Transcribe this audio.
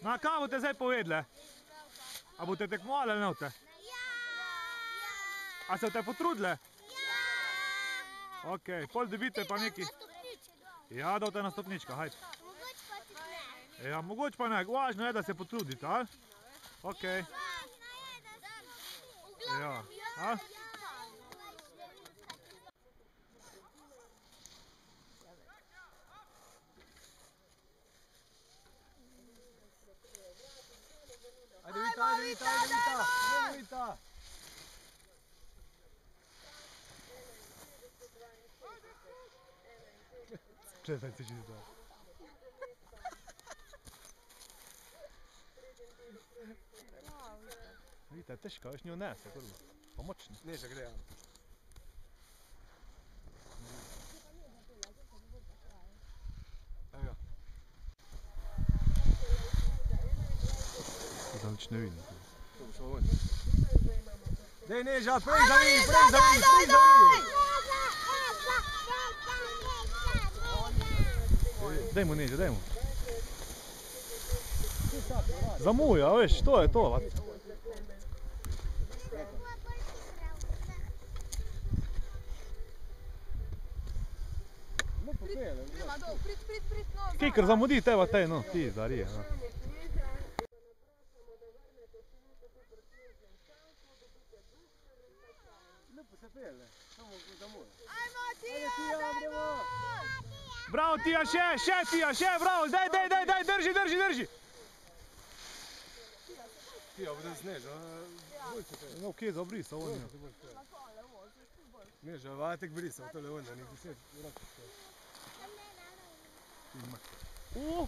Na, kaj boste zdaj povedali? A boste tekmovali ali ne boste? A se boste potrudili? Ok, pol dobite pa neki. Ja, da boste na stopničkah, hajde. Ja, mogoče pa ne, važno je, da se potrudite, ali? Ok. Ja, ali? Ajde Vita, ajde Vita, ajde Vita, ajde Vita. Česaj se čisto. Vita je teška, veš njo nese, kurva. Pa močna. Neže gre, ja. Evo ga. Da nič ne vidim. To bo šlo ven. Dej Neža, prej zavij, prej zavij, prej zavij. Daj mu Neža, daj mu. Zamuja, veš, to je to. No popele. Kaj, ker zamudi teba tej, no, ti zarije. Lepo se pele, samo zamuje. Ajmo Tija, Bravo Tija, še Tija, še, bravo, daj, drži. Tija, bude z Nežo, bolj se pele. No, kje je zabrisa, on je. Neža, vatek brisa, tole onda, nek se vrati. O!